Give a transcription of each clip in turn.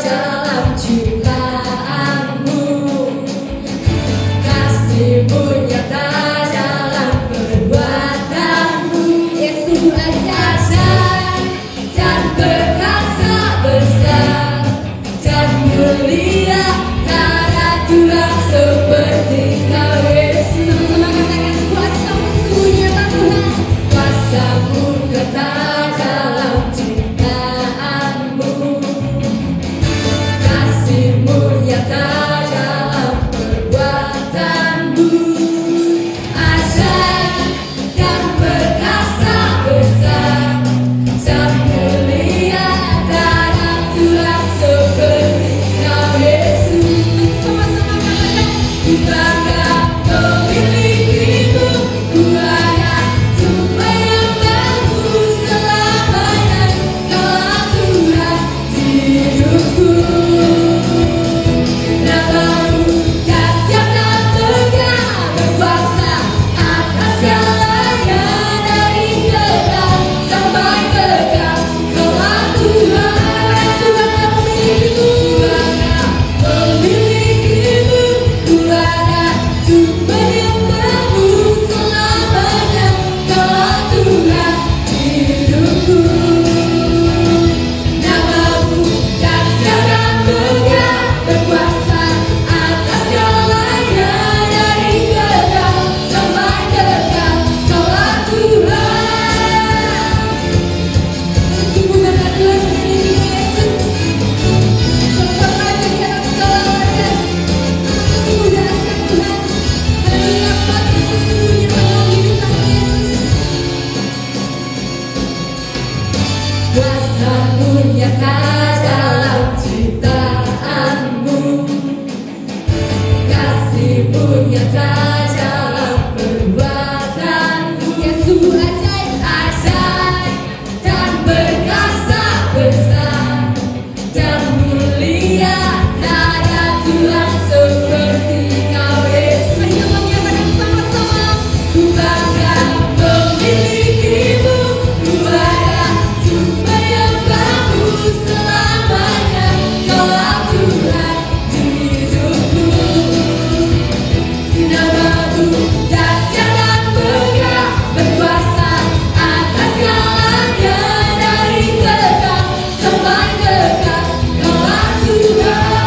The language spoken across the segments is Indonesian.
dalam ciptaanmu, kasih-Mu nyata dalam perbuatanmu. Yesus ajaib dan perkasa besar dan mulia, tak ada Tuhan seperti Kau Yesus. Sama-sama katakan kuasa-Mu sungguh nyata Tuhan, kuasa-Mu nyata dalam ciptaanmu, kasih-Mu nyata dalam perbuatanmu. Ajaib dan perkasa besar dan mulia, tak ada Tuhan seperti Kau Yesus. Sama-sama katakan ku bangga memilikimu, ku ada menyembahmu selamanya. Kaulah Tuhan di hidupku, namamu dahsyat dan megah, berkuasa atas segalanya, dari kekal sampai kekal. Kaulah Tuhan, Tuhan yang memilikimu, memilikimu, ku ada untuk menyembahmu selamanya. Kaulah Tuhan di hidupku, namamu dahsyat dan megah, berkuasa atas segalanya, dari kekal sampai kekal. Kaulah Tuhan. Sungguh bangga Tuhan memilikimu Yesus. Selalu raja di atas segalanya. Sungguh dahsyat Tuhan. Haleluya, kuasa-Mu sungguh nyata dalam hidup kami Yesus. Kuasa-Mu nyata dalam ciptaanmu, kasih-Mu nyata dalam perbuatanmu. Yesus ajaib, ajaib dan perkasa besar dan mulia, tak ada Tuhan seperti Kau Yesus. Ayo menyatakan sama-sama, ku bangga memilikimu, ku ada untuk menyembahmu selamanya. Kaulah Tuhan di hidupku, namamu dahsyat dan megah, berkuasa atas segalanya, dari kekal sampai kekal. Kaulah Tuhan.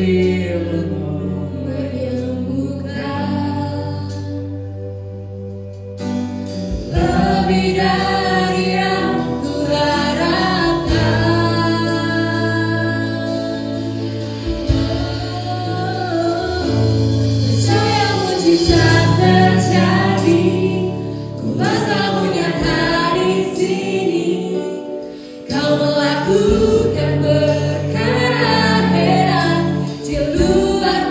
firman-Mu menyembuhkan. Lebih dari yang ku harapkan. Percaya mujizat terjadi, ku merasa menyadari di sini. Kau melakukan perkara heran di luar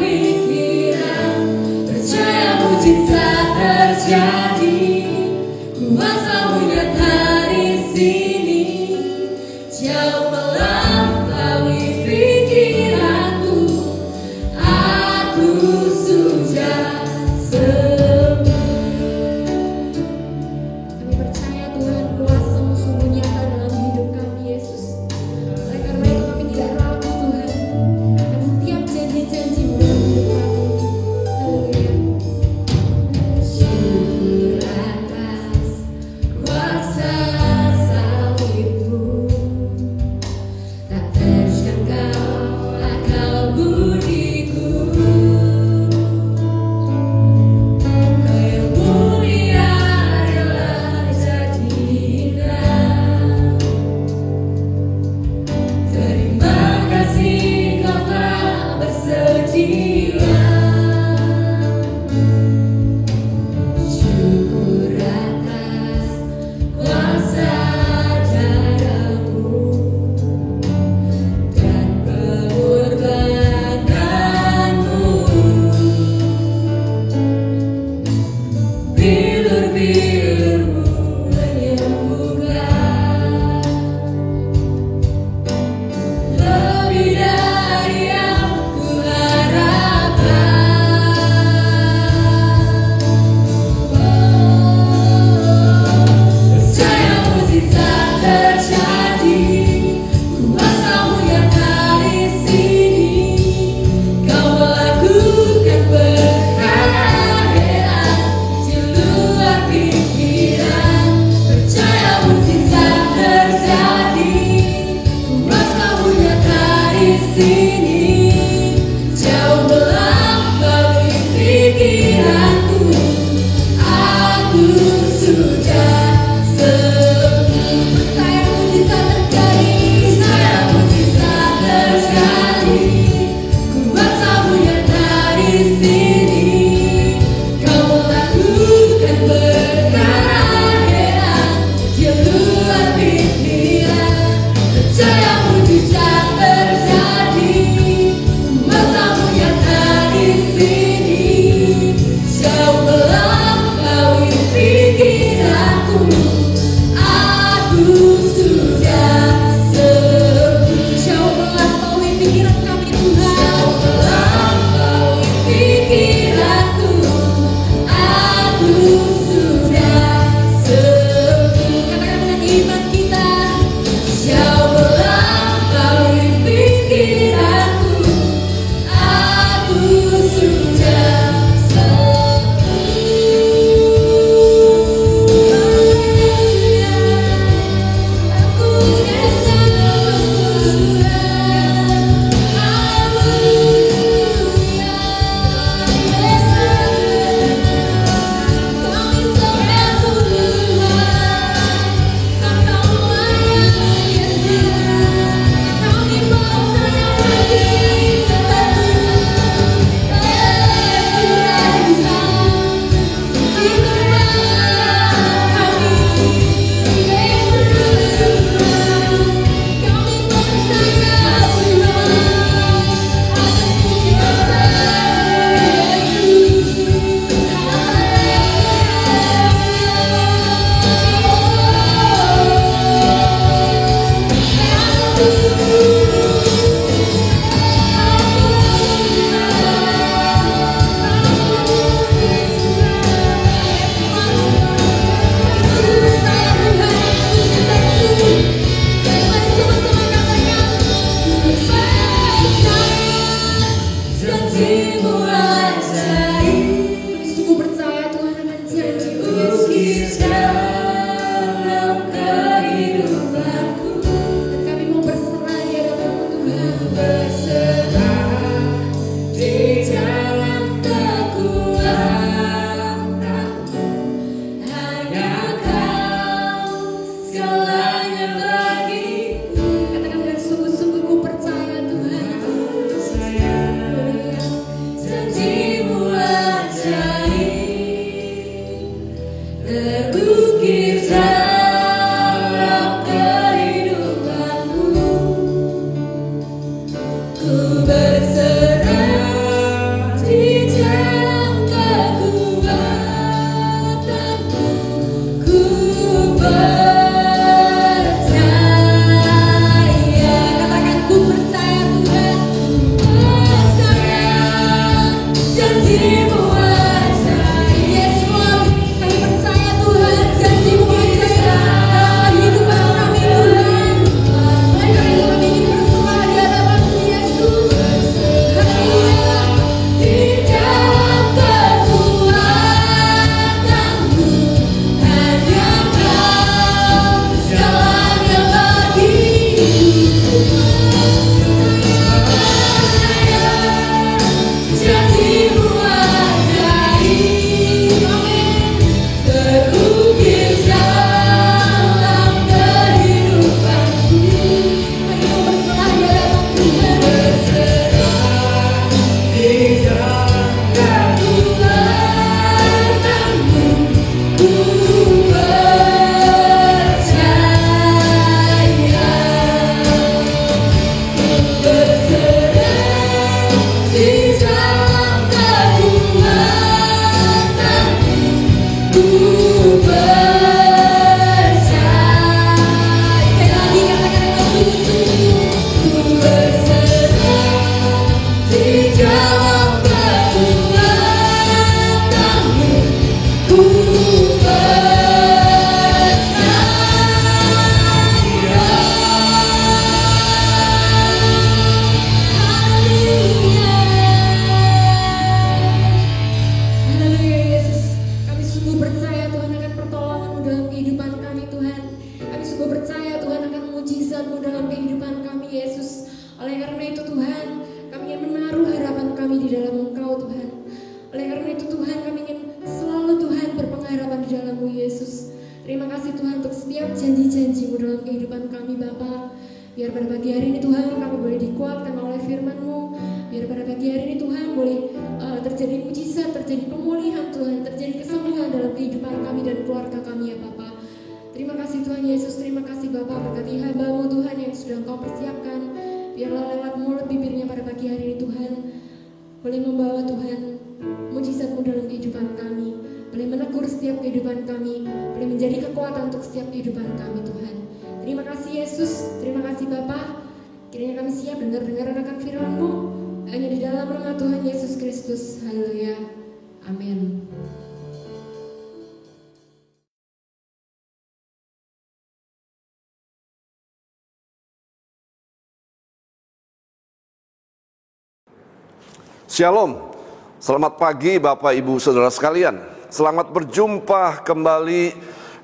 Shalom, selamat pagi Bapak Ibu Saudara sekalian. Selamat berjumpa kembali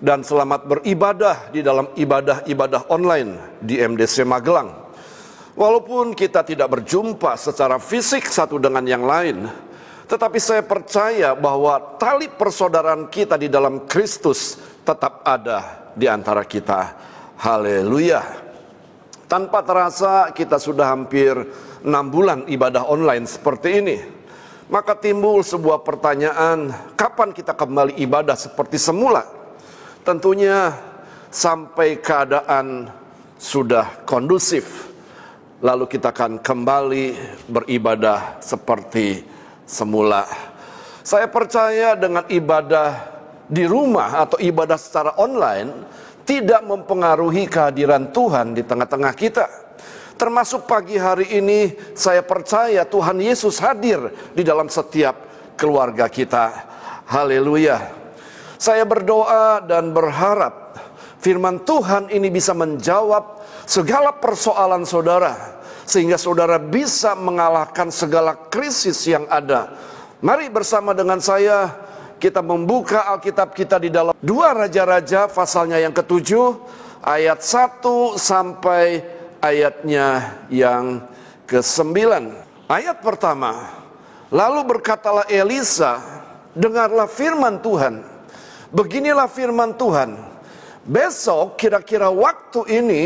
dan selamat beribadah di dalam ibadah-ibadah online di MDC Magelang. Walaupun kita tidak berjumpa secara fisik satu dengan yang lain, tetapi saya percaya bahwa tali persaudaraan kita di dalam Kristus tetap ada di antara kita. Haleluya. Tanpa terasa kita sudah hampir 6 bulan ibadah online seperti ini. Maka timbul sebuah pertanyaan, kapan kita kembali ibadah seperti semula? Tentunya sampai keadaan sudah kondusif, lalu kita akan kembali beribadah seperti semula. Saya percaya dengan ibadah di rumah atau ibadah secara online tidak mempengaruhi kehadiran Tuhan di tengah-tengah kita. Termasuk pagi hari ini saya percaya Tuhan Yesus hadir di dalam setiap keluarga kita. Haleluya. Saya berdoa dan berharap firman Tuhan ini bisa menjawab segala persoalan saudara, sehingga saudara bisa mengalahkan segala krisis yang ada. Mari bersama dengan saya kita membuka Alkitab kita di dalam 2 Raja-Raja pasalnya yang ke-7 ayat 1 sampai ayatnya yang ke-9. Ayat pertama, lalu berkatalah Elisa, dengarlah firman Tuhan. Beginilah firman Tuhan, besok kira-kira waktu ini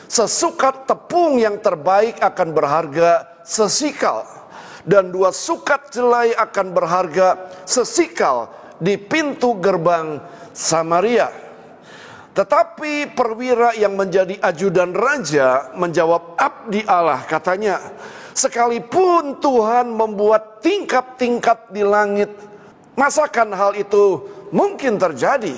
sesukat tepung yang terbaik akan berharga sesikal, dan 2 sukat jelai akan berharga sesikal di pintu gerbang Samaria. Tetapi perwira yang menjadi ajudan raja menjawab, abdi Allah, katanya, sekalipun Tuhan membuat tingkat-tingkat di langit, masakan hal itu mungkin terjadi?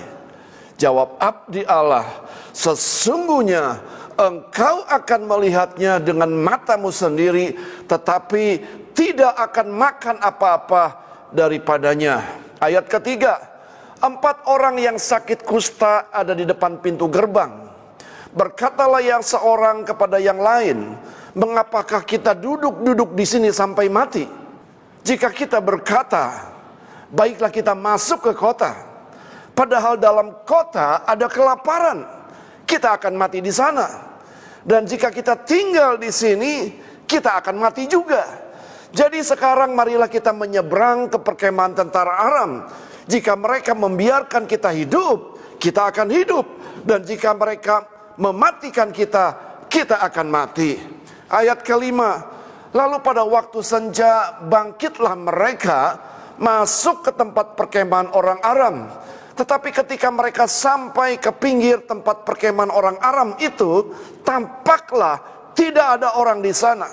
Jawab abdi Allah, sesungguhnya engkau akan melihatnya dengan matamu sendiri, tetapi tidak akan makan apa-apa daripadanya. Ayat ketiga, 4 orang yang sakit kusta ada di depan pintu gerbang. Berkatalah yang seorang kepada yang lain, mengapakah kita duduk-duduk di sini sampai mati? Jika kita berkata, baiklah kita masuk ke kota, padahal dalam kota ada kelaparan, kita akan mati di sana. Dan jika kita tinggal di sini, kita akan mati juga. Jadi sekarang marilah kita menyeberang ke perkemahan tentara Aram. Jika mereka membiarkan kita hidup, kita akan hidup. Dan jika mereka mematikan kita, kita akan mati. Ayat kelima, lalu pada waktu senja bangkitlah mereka masuk ke tempat perkemahan orang Aram. Tetapi ketika mereka sampai ke pinggir tempat perkemahan orang Aram itu, tampaklah tidak ada orang di sana.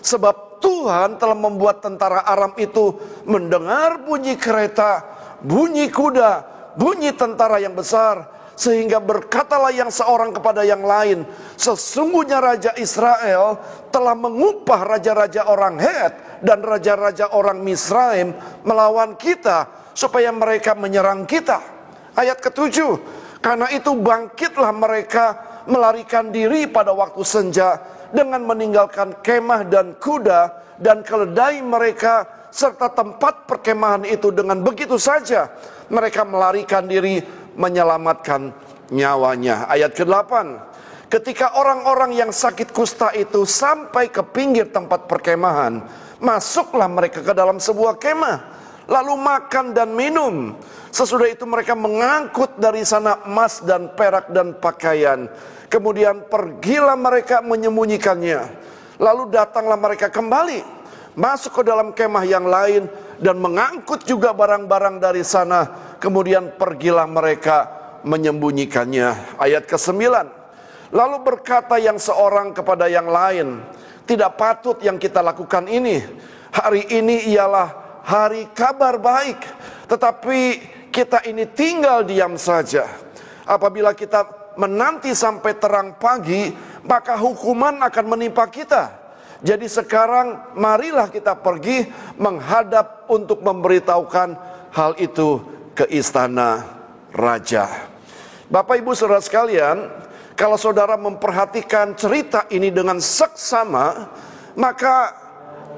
Sebab Tuhan telah membuat tentara Aram itu mendengar bunyi kereta, bunyi kuda, bunyi tentara yang besar, sehingga berkatalah yang seorang kepada yang lain, sesungguhnya Raja Israel telah mengupah raja-raja orang Het dan raja-raja orang Misraim melawan kita, supaya mereka menyerang kita. Ayat ketujuh, karena itu bangkitlah mereka melarikan diri pada waktu senja, dengan meninggalkan kemah dan kuda dan keledai mereka serta tempat perkemahan itu. Dengan begitu saja mereka melarikan diri menyelamatkan nyawanya. Ayat ke-8, ketika orang-orang yang sakit kusta itu sampai ke pinggir tempat perkemahan, masuklah mereka ke dalam sebuah kemah, lalu makan dan minum. Sesudah itu mereka mengangkut dari sana emas dan perak dan pakaian. Kemudian pergilah mereka menyembunyikannya. Lalu datanglah mereka kembali, masuk ke dalam kemah yang lain, dan mengangkut juga barang-barang dari sana. Kemudian pergilah mereka menyembunyikannya. Ayat ke-9, lalu berkata yang seorang kepada yang lain, tidak patut yang kita lakukan ini. Hari ini ialah hari kabar baik, tetapi kita ini tinggal diam saja. Apabila kita menanti sampai terang pagi, maka hukuman akan menimpa kita. Jadi sekarang marilah kita pergi menghadap untuk memberitahukan hal itu ke istana raja. Bapak ibu saudara sekalian, kalau saudara memperhatikan cerita ini dengan seksama, maka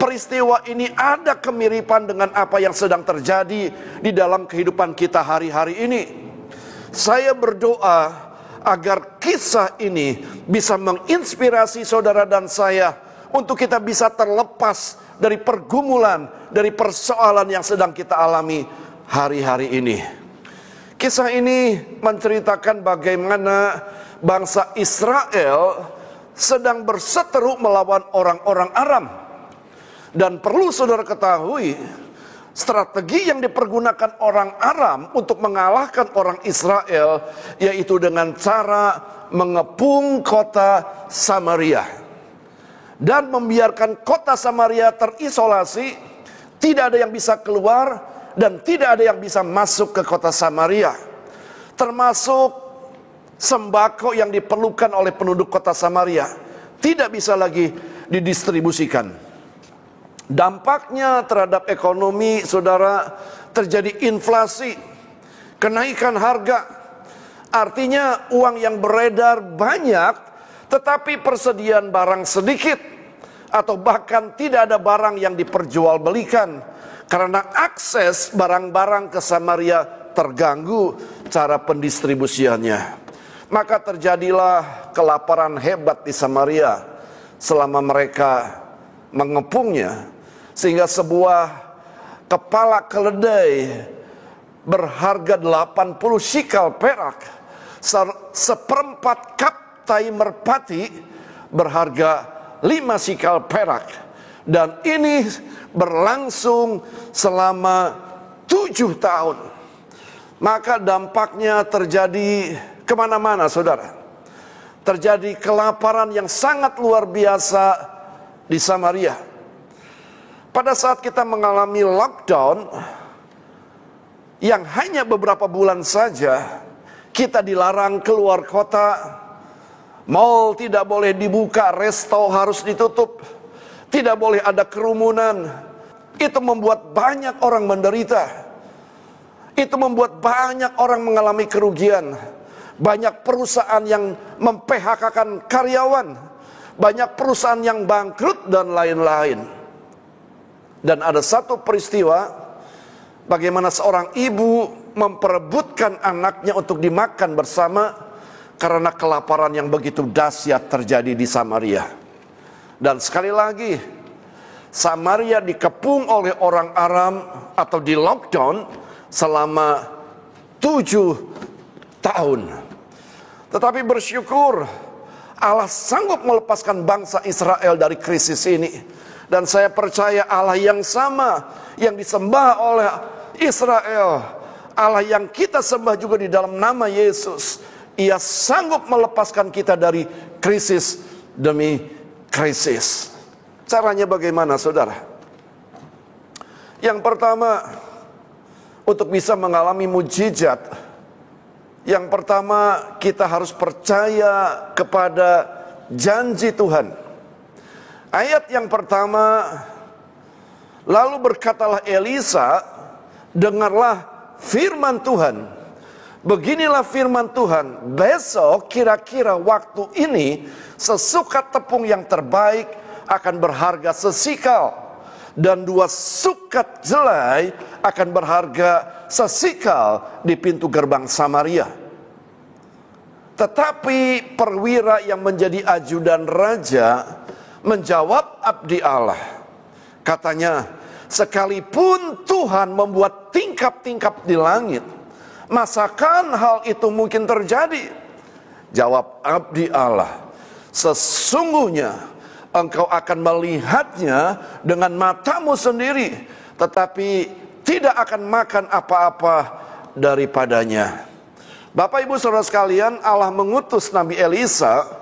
peristiwa ini ada kemiripan dengan apa yang sedang terjadi di dalam kehidupan kita hari-hari ini. Saya berdoa agar kisah ini bisa menginspirasi saudara dan saya untuk kita bisa terlepas dari pergumulan, dari persoalan yang sedang kita alami hari-hari ini. Kisah ini menceritakan bagaimana bangsa Israel sedang berseteru melawan orang-orang Aram. Dan perlu saudara ketahui, strategi yang dipergunakan orang Aram untuk mengalahkan orang Israel yaitu dengan cara mengepung kota Samaria dan membiarkan kota Samaria terisolasi, tidak ada yang bisa keluar dan tidak ada yang bisa masuk ke kota Samaria, termasuk sembako yang diperlukan oleh penduduk kota Samaria tidak bisa lagi didistribusikan. Dampaknya terhadap ekonomi saudara, terjadi inflasi, kenaikan harga. Artinya uang yang beredar banyak, tetapi persediaan barang sedikit, atau bahkan tidak ada barang yang diperjualbelikan, karena akses barang-barang ke Samaria terganggu cara pendistribusiannya. Maka terjadilah kelaparan hebat di Samaria selama mereka mengepungnya, sehingga sebuah kepala keledai berharga 80 shikal perak, seperempat kaptai merpati berharga 5 shikal perak, dan ini berlangsung selama 7 tahun. Maka dampaknya terjadi kemana-mana saudara. Terjadi kelaparan yang sangat luar biasa di Samaria. Pada saat kita mengalami lockdown yang hanya beberapa bulan saja, kita dilarang keluar kota, mal tidak boleh dibuka, resto harus ditutup, tidak boleh ada kerumunan. Itu membuat banyak orang menderita. Itu membuat banyak orang mengalami kerugian. Banyak perusahaan yang mem-PHK-kan karyawan. Banyak perusahaan yang bangkrut dan lain-lain. Dan ada satu peristiwa bagaimana seorang ibu memperebutkan anaknya untuk dimakan bersama karena kelaparan yang begitu dahsyat terjadi di Samaria. Dan sekali lagi, Samaria dikepung oleh orang Aram atau di lockdown selama 7 tahun. Tetapi bersyukur Allah sanggup melepaskan bangsa Israel dari krisis ini. Dan saya percaya Allah yang sama yang disembah oleh Israel, Allah yang kita sembah juga di dalam nama Yesus, Ia sanggup melepaskan kita dari krisis demi krisis. Caranya bagaimana, saudara? Yang pertama, untuk bisa mengalami mujizat, yang pertama kita harus percaya kepada janji Tuhan. Ayat yang pertama, lalu berkatalah Elisa, dengarlah firman Tuhan. Beginilah firman Tuhan, besok kira-kira waktu ini sesukat tepung yang terbaik akan berharga sesikal, dan 2 sukat jelai akan berharga sesikal di pintu gerbang Samaria. Tetapi perwira yang menjadi ajudan raja menjawab abdi Allah. Katanya, sekalipun Tuhan membuat tingkap-tingkap di langit, masakan hal itu mungkin terjadi? Jawab abdi Allah, sesungguhnya engkau akan melihatnya dengan matamu sendiri, tetapi tidak akan makan apa-apa daripadanya. Bapak ibu saudara sekalian, Allah mengutus Nabi Elisa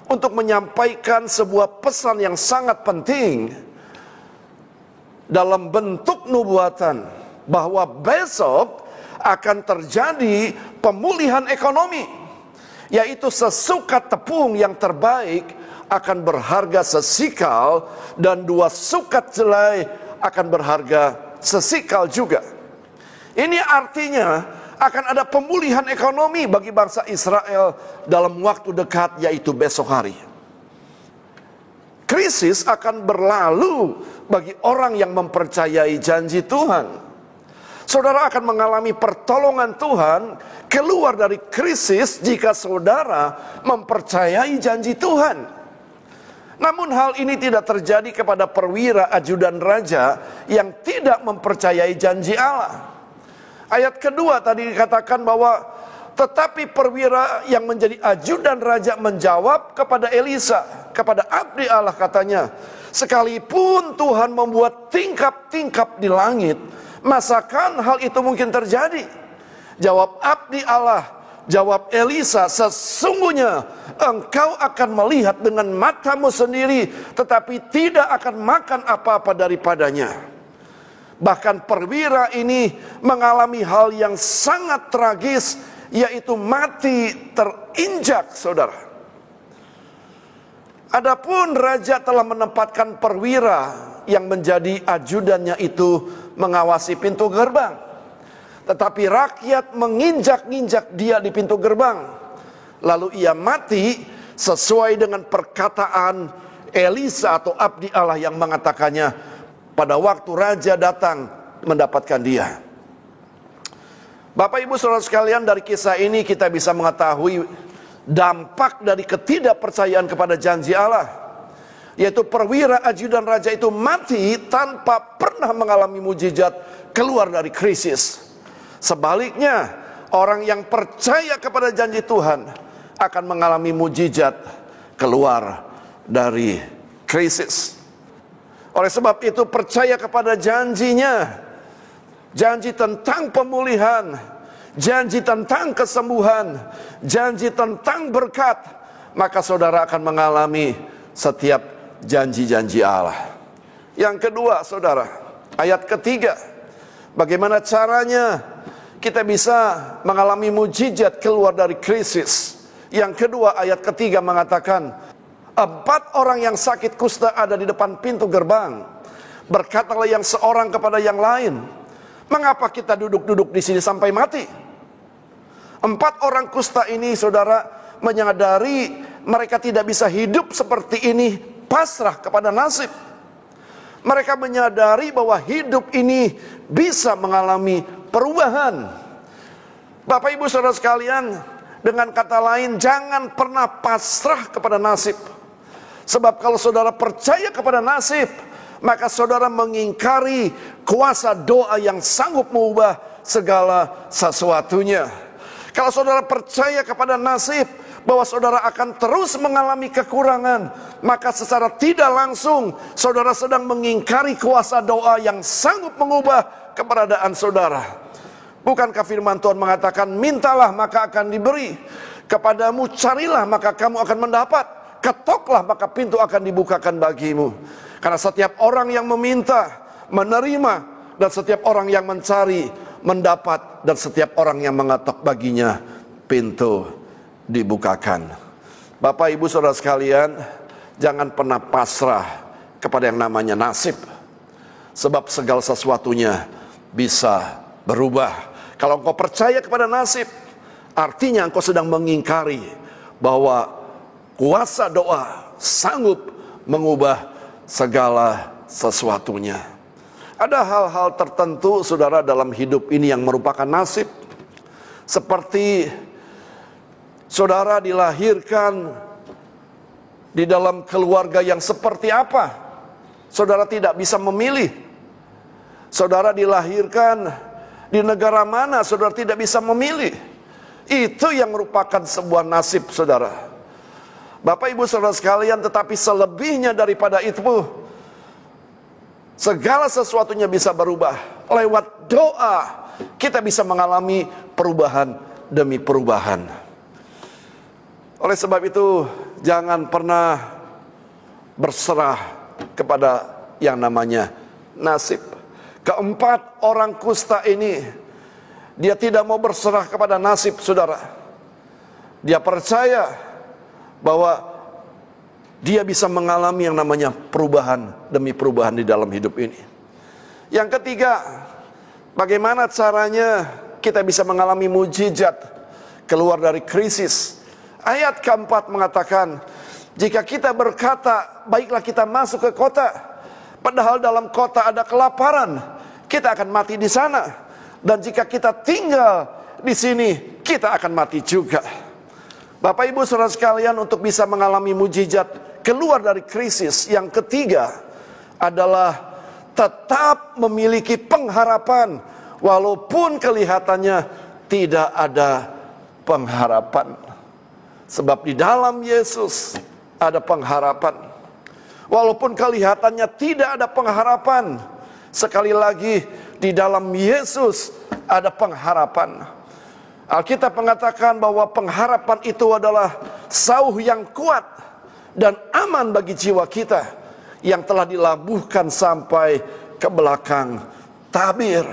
untuk menyampaikan sebuah pesan yang sangat penting dalam bentuk nubuatan, bahwa besok akan terjadi pemulihan ekonomi, yaitu sesukat tepung yang terbaik akan berharga sesikal, dan 2 sukat jelai akan berharga sesikal juga. Ini artinya akan ada pemulihan ekonomi bagi bangsa Israel dalam waktu dekat, yaitu besok hari. Krisis akan berlalu bagi orang yang mempercayai janji Tuhan. Saudara akan mengalami pertolongan Tuhan keluar dari krisis jika saudara mempercayai janji Tuhan. Namun hal ini tidak terjadi kepada perwira ajudan raja yang tidak mempercayai janji Allah. Ayat kedua tadi dikatakan bahwa tetapi perwira yang menjadi ajudan raja menjawab kepada Elisa, kepada abdi Allah, katanya, sekalipun Tuhan membuat tingkap-tingkap di langit, masakan hal itu mungkin terjadi? Jawab abdi Allah, jawab Elisa, sesungguhnya engkau akan melihat dengan matamu sendiri, tetapi tidak akan makan apa-apa daripadanya. Bahkan perwira ini mengalami hal yang sangat tragis, yaitu mati terinjak, saudara. Adapun raja telah menempatkan perwira yang menjadi ajudannya itu mengawasi pintu gerbang. Tetapi rakyat menginjak-injak dia di pintu gerbang. Lalu ia mati sesuai dengan perkataan Elisa atau abdi Allah yang mengatakannya pada waktu raja datang mendapatkan dia. Bapak ibu saudara sekalian, dari kisah ini kita bisa mengetahui dampak dari ketidakpercayaan kepada janji Allah, yaitu perwira ajudan raja itu mati tanpa pernah mengalami mujizat keluar dari krisis. Sebaliknya, orang yang percaya kepada janji Tuhan akan mengalami mujizat keluar dari krisis. Oleh sebab itu, percaya kepada janjinya, janji tentang pemulihan, janji tentang kesembuhan, janji tentang berkat, maka saudara akan mengalami setiap janji-janji Allah. Yang kedua, saudara, ayat ketiga, bagaimana caranya kita bisa mengalami mujizat keluar dari krisis? Yang kedua, ayat ketiga mengatakan, 4 orang yang sakit kusta ada di depan pintu gerbang. Berkatalah yang seorang kepada yang lain, mengapa kita duduk-duduk di sini sampai mati? 4 orang kusta ini, saudara, menyadari mereka tidak bisa hidup seperti ini, pasrah kepada nasib. Mereka menyadari bahwa hidup ini bisa mengalami perubahan. Bapak ibu saudara sekalian, dengan kata lain, jangan pernah pasrah kepada nasib. Sebab kalau saudara percaya kepada nasib, maka saudara mengingkari kuasa doa yang sanggup mengubah segala sesuatunya. Kalau saudara percaya kepada nasib, bahwa saudara akan terus mengalami kekurangan, maka secara tidak langsung saudara sedang mengingkari kuasa doa yang sanggup mengubah keberadaan saudara. Bukankah firman Tuhan mengatakan, mintalah maka akan diberi, kepadamu carilah maka kamu akan mendapat, ketoklah maka pintu akan dibukakan bagimu. Karena setiap orang yang meminta, menerima, dan setiap orang yang mencari, mendapat, dan setiap orang yang mengetok baginya, pintu dibukakan. Bapak ibu saudara sekalian, jangan pernah pasrah kepada yang namanya nasib. Sebab segala sesuatunya bisa berubah. Kalau engkau percaya kepada nasib, artinya engkau sedang mengingkari bahwa kuasa doa sanggup mengubah segala sesuatunya. Ada hal-hal tertentu, saudara, dalam hidup ini yang merupakan nasib. Seperti saudara dilahirkan di dalam keluarga yang seperti apa, saudara tidak bisa memilih. Saudara dilahirkan di negara mana, saudara tidak bisa memilih. Itu yang merupakan sebuah nasib, saudara. Bapak ibu saudara sekalian, tetapi selebihnya daripada itu, segala sesuatunya bisa berubah. Lewat doa kita bisa mengalami perubahan demi perubahan. Oleh sebab itu, jangan pernah berserah kepada yang namanya nasib. Keempat orang kusta ini, dia tidak mau berserah kepada nasib, saudara. Dia percaya bahwa dia bisa mengalami yang namanya perubahan demi perubahan di dalam hidup ini. Yang ketiga, bagaimana caranya kita bisa mengalami mujizat keluar dari krisis? Ayat keempat mengatakan, jika kita berkata, baiklah kita masuk ke kota, padahal dalam kota ada kelaparan, kita akan mati di sana. Dan jika kita tinggal di sini, kita akan mati juga. Bapak ibu saudara sekalian, untuk bisa mengalami mujizat keluar dari krisis, yang ketiga adalah tetap memiliki pengharapan, walaupun kelihatannya tidak ada pengharapan. Sebab di dalam Yesus ada pengharapan. Walaupun kelihatannya tidak ada pengharapan, sekali lagi di dalam Yesus ada pengharapan. Alkitab mengatakan bahwa pengharapan itu adalah sauh yang kuat dan aman bagi jiwa kita, yang telah dilabuhkan sampai ke belakang tabir.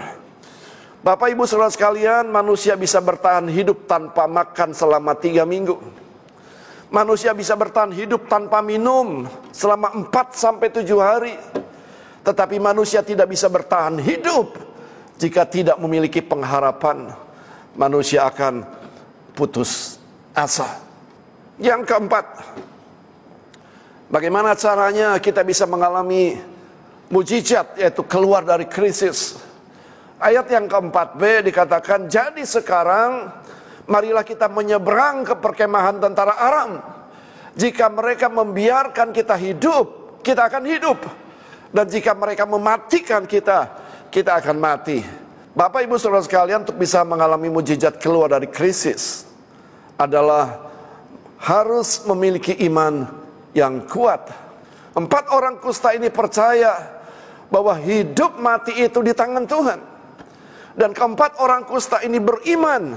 Bapak ibu saudara sekalian, manusia bisa bertahan hidup tanpa makan selama 3 minggu. Manusia bisa bertahan hidup tanpa minum selama 4 sampai 7 hari. Tetapi manusia tidak bisa bertahan hidup jika tidak memiliki pengharapan. Manusia akan putus asa. Yang keempat, bagaimana caranya kita bisa mengalami mujizat, yaitu keluar dari krisis? Ayat yang keempat B dikatakan, jadi sekarang marilah kita menyeberang ke perkemahan tentara Aram. Jika mereka membiarkan kita hidup, kita akan hidup. Dan jika mereka mematikan kita, kita akan mati. Bapak ibu saudara sekalian, untuk bisa mengalami mujizat keluar dari krisis adalah harus memiliki iman yang kuat. 4 orang kusta ini percaya bahwa hidup mati itu di tangan Tuhan. Dan keempat orang kusta ini beriman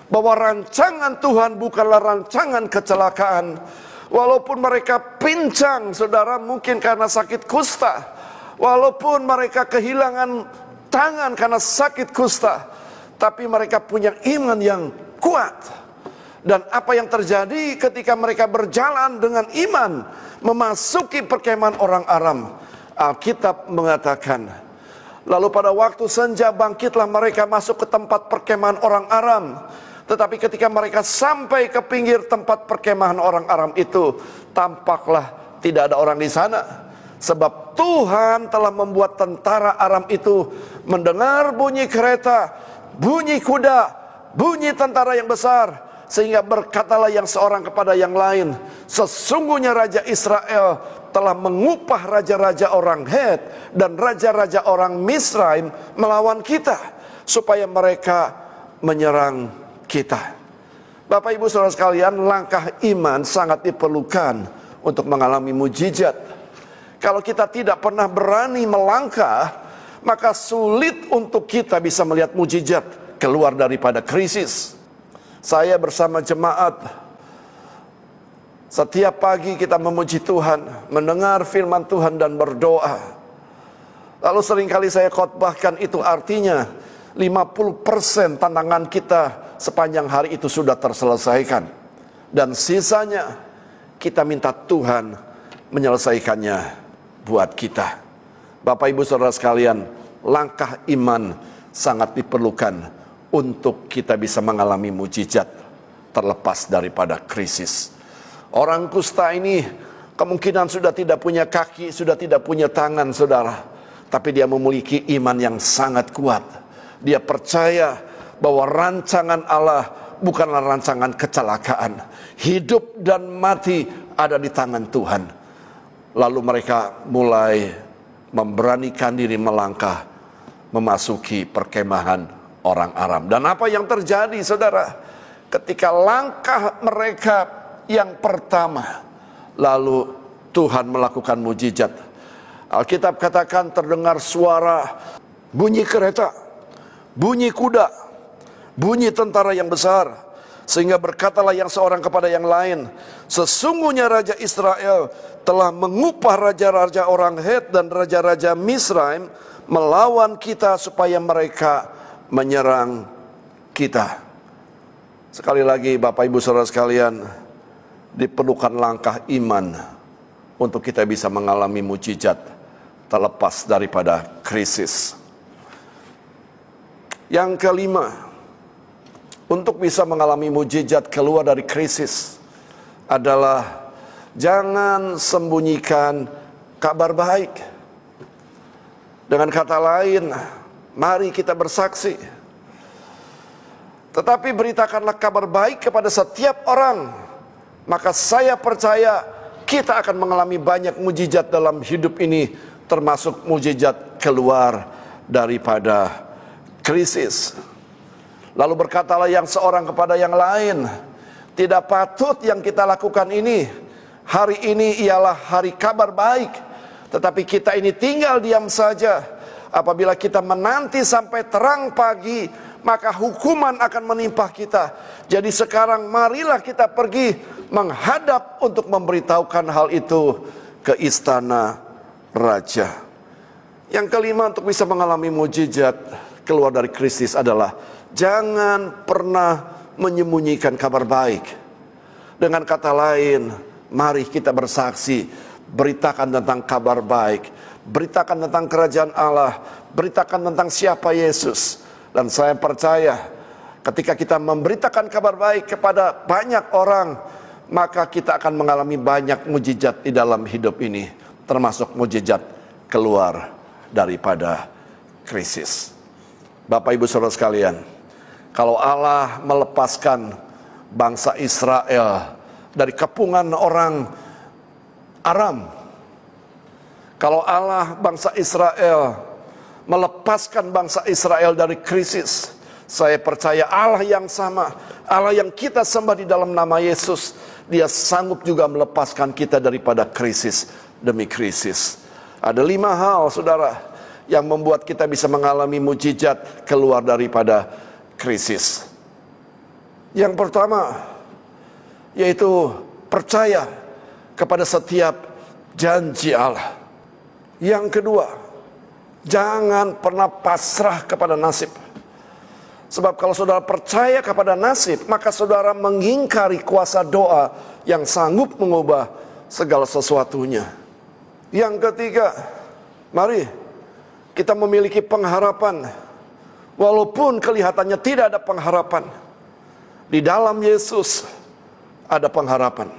bahwa rancangan Tuhan bukanlah rancangan kecelakaan. Walaupun mereka pincang, saudara, mungkin karena sakit kusta. Walaupun mereka kehilangan tangan karena sakit kusta, tapi mereka punya iman yang kuat. Dan apa yang terjadi ketika mereka berjalan dengan iman memasuki perkemahan orang Aram, Alkitab mengatakan, lalu pada waktu senja bangkitlah mereka masuk ke tempat perkemahan orang Aram. Tetapi ketika mereka sampai ke pinggir tempat perkemahan orang Aram itu, tampaklah tidak ada orang di sana. Sebab Tuhan telah membuat tentara Aram itu mendengar bunyi kereta, bunyi kuda, bunyi tentara yang besar. Sehingga berkatalah yang seorang kepada yang lain, sesungguhnya Raja Israel telah mengupah raja-raja orang Het dan raja-raja orang Misraim melawan kita, supaya mereka menyerang kita. Bapak Ibu Saudara sekalian, langkah iman sangat diperlukan untuk mengalami mujizat. Kalau kita tidak pernah berani melangkah, maka sulit untuk kita bisa melihat mujizat keluar daripada krisis. Saya bersama jemaat, setiap pagi kita memuji Tuhan, mendengar firman Tuhan dan berdoa. Lalu seringkali saya khotbahkan, itu artinya 50% tantangan kita sepanjang hari itu sudah terselesaikan. Dan sisanya kita minta Tuhan menyelesaikannya buat kita. Bapak Ibu Saudara sekalian, langkah iman sangat diperlukan untuk kita bisa mengalami mujizat terlepas daripada krisis. Orang kusta ini kemungkinan sudah tidak punya kaki, sudah tidak punya tangan, saudara. Tapi dia memiliki iman yang sangat kuat. Dia percaya bahwa rancangan Allah bukanlah rancangan kecelakaan. Hidup dan mati ada di tangan Tuhan. Lalu mereka mulai memberanikan diri melangkah memasuki perkemahan orang Aram. Dan apa yang terjadi, saudara? Ketika langkah mereka yang pertama, lalu Tuhan melakukan mujizat. Alkitab katakan terdengar suara bunyi kereta, bunyi kuda, bunyi tentara yang besar. Sehingga berkatalah yang seorang kepada yang lain, sesungguhnya Raja Israel telah mengupah raja-raja orang Het dan raja-raja Misraim melawan kita, supaya mereka menyerang kita. Sekali lagi Bapak Ibu Saudara sekalian, diperlukan langkah iman untuk kita bisa mengalami mujizat terlepas daripada krisis. Yang kelima, untuk bisa mengalami mujizat keluar dari krisis adalah jangan sembunyikan kabar baik. Dengan kata lain, mari kita bersaksi. Tetapi beritakanlah kabar baik kepada setiap orang. Maka saya percaya kita akan mengalami banyak mujizat dalam hidup ini, termasuk mujizat keluar daripada krisis. Lalu berkatalah yang seorang kepada yang lain, tidak patut yang kita lakukan ini. Hari ini ialah hari kabar baik, tetapi kita ini tinggal diam saja. Apabila kita menanti sampai terang pagi, maka hukuman akan menimpa kita. Jadi sekarang marilah kita pergi menghadap untuk memberitahukan hal itu ke istana raja. Yang kelima, untuk bisa mengalami mujizat keluar dari krisis adalah jangan pernah menyembunyikan kabar baik. Dengan kata lain, mari kita bersaksi, beritakan tentang kabar baik, beritakan tentang kerajaan Allah, beritakan tentang siapa Yesus. Dan saya percaya ketika kita memberitakan kabar baik kepada banyak orang, maka kita akan mengalami banyak mujizat di dalam hidup ini, termasuk mujizat keluar daripada krisis. Bapak Ibu Saudara sekalian, kalau Allah melepaskan bangsa Israel dari kepungan orang Aram, kalau Allah bangsa Israel melepaskan bangsa Israel dari krisis, saya percaya Allah yang sama, Allah yang kita sembah di dalam nama Yesus, Dia sanggup juga melepaskan kita daripada krisis demi krisis. Ada 5 hal, saudara, yang membuat kita bisa mengalami mujizat keluar daripada krisis. Yang pertama, yaitu percaya kepada setiap janji Allah. Yang kedua, jangan pernah pasrah kepada nasib. Sebab kalau saudara percaya kepada nasib, maka saudara mengingkari kuasa doa yang sanggup mengubah segala sesuatunya. Yang ketiga, Mari kita memiliki pengharapan. Walaupun kelihatannya tidak ada pengharapan, di dalam Yesus ada pengharapan.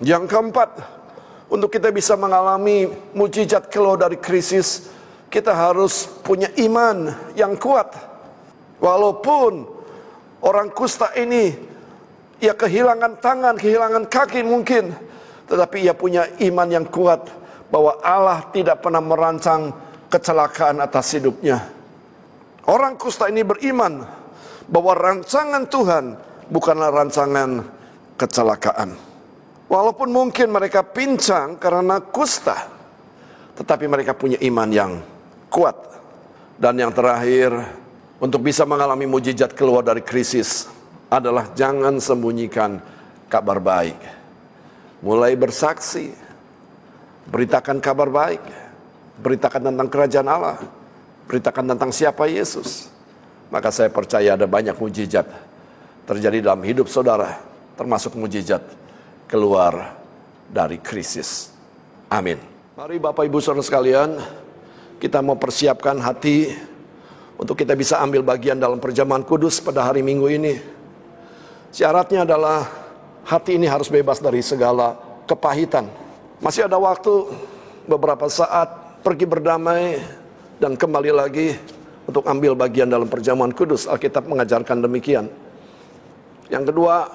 Yang keempat, untuk kita bisa mengalami mujizat keluar dari krisis, kita harus punya iman yang kuat. Walaupun orang kusta ini, ia kehilangan tangan, kehilangan kaki mungkin, tetapi ia punya iman yang kuat bahwa Allah tidak pernah merancang kecelakaan atas hidupnya. Orang kusta ini beriman bahwa rancangan Tuhan bukanlah rancangan kecelakaan. Walaupun mungkin mereka pincang karena kusta, tetapi mereka punya iman yang kuat. Dan yang terakhir, untuk bisa mengalami mujizat keluar dari krisis adalah jangan sembunyikan kabar baik. Mulai bersaksi, beritakan kabar baik, beritakan tentang kerajaan Allah, beritakan tentang siapa Yesus. Maka saya percaya ada banyak mujizat terjadi dalam hidup saudara, termasuk mujizat keluar dari krisis. Amin. Mari Bapak Ibu Saudara sekalian, kita mau persiapkan hati untuk kita bisa ambil bagian dalam perjamuan kudus pada hari Minggu ini. Syaratnya adalah hati ini harus bebas dari segala kepahitan. Masih ada waktu beberapa saat pergi berdamai dan kembali lagi untuk ambil bagian dalam perjamuan kudus. Alkitab mengajarkan demikian. Yang kedua,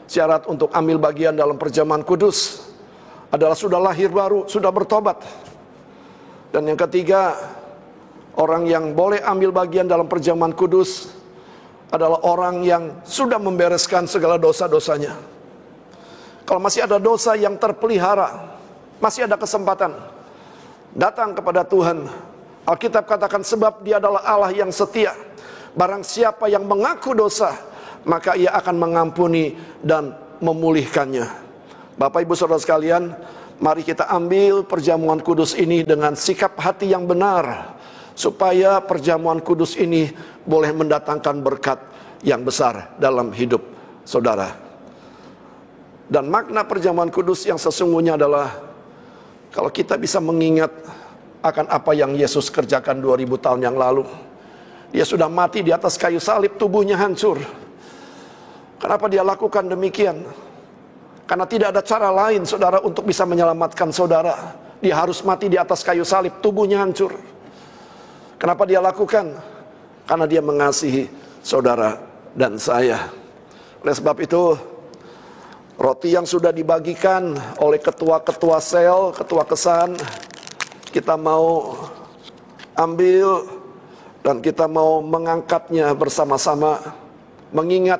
syarat untuk ambil bagian dalam perjamuan kudus adalah sudah lahir baru, sudah bertobat. Dan yang ketiga, orang yang boleh ambil bagian dalam perjamuan kudus adalah orang yang sudah membereskan segala dosa-dosanya. Kalau masih ada dosa yang terpelihara, masih ada kesempatan datang kepada Tuhan. Alkitab katakan sebab Dia adalah Allah yang setia. Barang siapa yang mengaku dosa, maka Ia akan mengampuni dan memulihkannya. Bapak Ibu Saudara sekalian, mari kita ambil perjamuan kudus ini dengan sikap hati yang benar, supaya perjamuan kudus ini boleh mendatangkan berkat yang besar dalam hidup saudara. Dan makna perjamuan kudus yang sesungguhnya adalah kalau kita bisa mengingat akan apa yang Yesus kerjakan 2000 tahun yang lalu. Dia sudah mati di atas kayu salib, tubuhnya hancur. Kenapa Dia lakukan demikian? Karena tidak ada cara lain saudara untuk bisa menyelamatkan saudara. Dia harus mati di atas kayu salib, tubuhnya hancur. Kenapa Dia lakukan? Karena Dia mengasihi saudara dan saya. Oleh sebab itu, roti yang sudah dibagikan oleh ketua-ketua sel, ketua kesan, kita mau ambil dan kita mau mengangkatnya bersama-sama, mengingat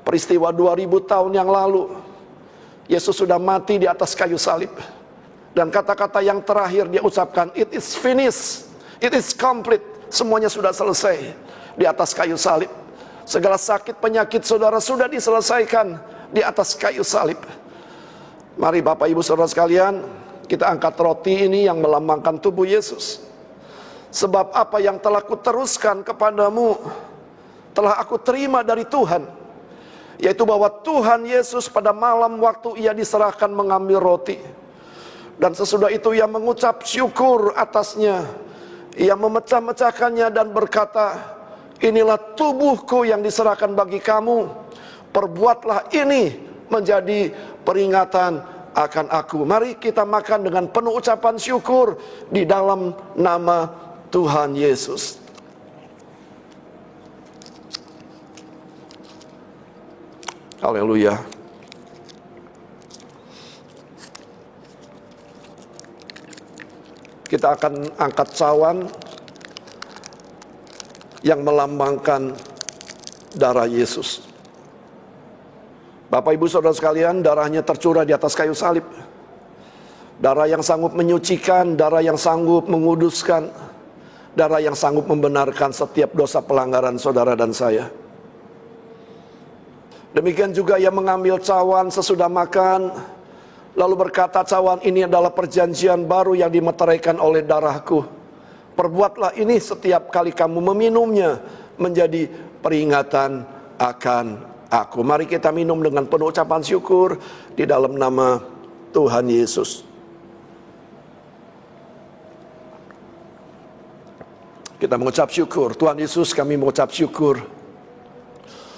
peristiwa 2000 tahun yang lalu. Yesus sudah mati di atas kayu salib. Dan kata-kata yang terakhir Dia ucapkan, it is finished, it is complete. Semuanya sudah selesai di atas kayu salib. Segala sakit penyakit saudara sudah diselesaikan di atas kayu salib. Mari Bapak Ibu Saudara sekalian, kita angkat roti ini yang melambangkan tubuh Yesus. Sebab apa yang telah kuteruskan kepadamu telah aku terima dari Tuhan, yaitu bahwa Tuhan Yesus pada malam waktu Ia diserahkan mengambil roti, dan sesudah itu Ia mengucap syukur atasnya. Ia memecah-mecahkannya dan berkata, inilah tubuhku yang diserahkan bagi kamu. Perbuatlah ini menjadi peringatan akan aku. Mari kita makan dengan penuh ucapan syukur di dalam nama Tuhan Yesus. Haleluya. Kita akan angkat cawan yang melambangkan darah Yesus. Bapak Ibu Saudara sekalian, darahnya tercurah di atas kayu salib. Darah yang sanggup menyucikan, darah yang sanggup menguduskan, darah yang sanggup membenarkan setiap dosa pelanggaran saudara dan saya. Demikian juga Ia mengambil cawan sesudah makan, lalu berkata, cawan ini adalah perjanjian baru yang dimeteraikan oleh darahku. Perbuatlah ini setiap kali kamu meminumnya menjadi peringatan akan aku. Mari kita minum dengan penuh ucapan syukur di dalam nama Tuhan Yesus. Kita mengucap syukur, Tuhan Yesus, kami mengucap syukur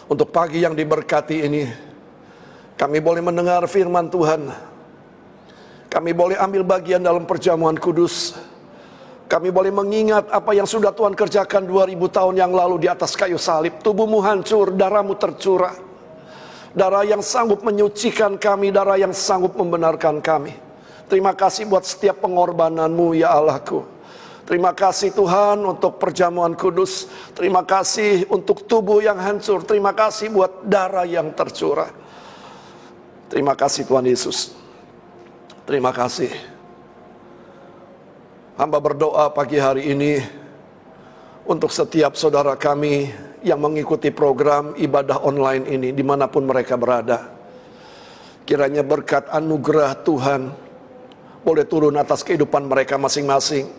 untuk pagi yang diberkati ini. Kami boleh mendengar firman Tuhan. Kami boleh ambil bagian dalam perjamuan kudus. Kami boleh mengingat apa yang sudah Tuhan kerjakan 2000 tahun yang lalu di atas kayu salib. Tubuhmu hancur, darahmu tercurah. Darah yang sanggup menyucikan kami, darah yang sanggup membenarkan kami. Terima kasih buat setiap pengorbananmu ya Allahku. Terima kasih Tuhan untuk perjamuan kudus. Terima kasih untuk tubuh yang hancur. Terima kasih buat darah yang tercurah. Terima kasih Tuhan Yesus. Terima kasih. Hamba berdoa pagi hari ini untuk setiap saudara kami yang mengikuti program ibadah online ini dimanapun mereka berada. Kiranya berkat anugerah Tuhan boleh turun atas kehidupan mereka masing-masing.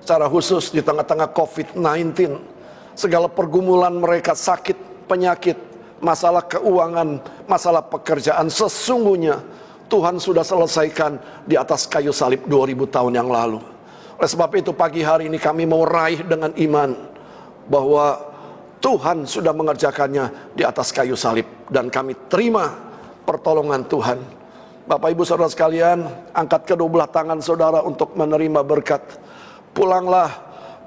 Secara khusus di tengah-tengah COVID-19, segala pergumulan mereka, sakit, penyakit, masalah keuangan, masalah pekerjaan, sesungguhnya Tuhan sudah selesaikan di atas kayu salib 2000 tahun yang lalu. Oleh sebab itu pagi hari ini kami mau raih dengan iman bahwa Tuhan sudah mengerjakannya di atas kayu salib. Dan kami terima pertolongan Tuhan. Bapak ibu saudara sekalian, angkat kedua belah tangan saudara untuk menerima berkat. Pulanglah,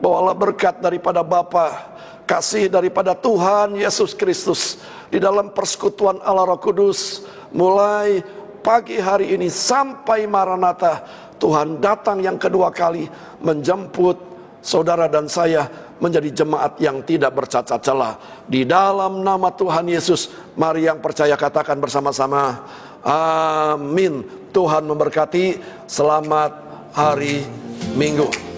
bawalah berkat daripada Bapa, kasih daripada Tuhan Yesus Kristus di dalam persekutuan Allah Roh Kudus. Mulai pagi hari ini sampai Maranatha, Tuhan datang yang kedua kali menjemput saudara dan saya menjadi jemaat yang tidak bercacat celah. Di dalam nama Tuhan Yesus, mari yang percaya katakan bersama-sama, amin. Tuhan memberkati. Selamat hari Minggu.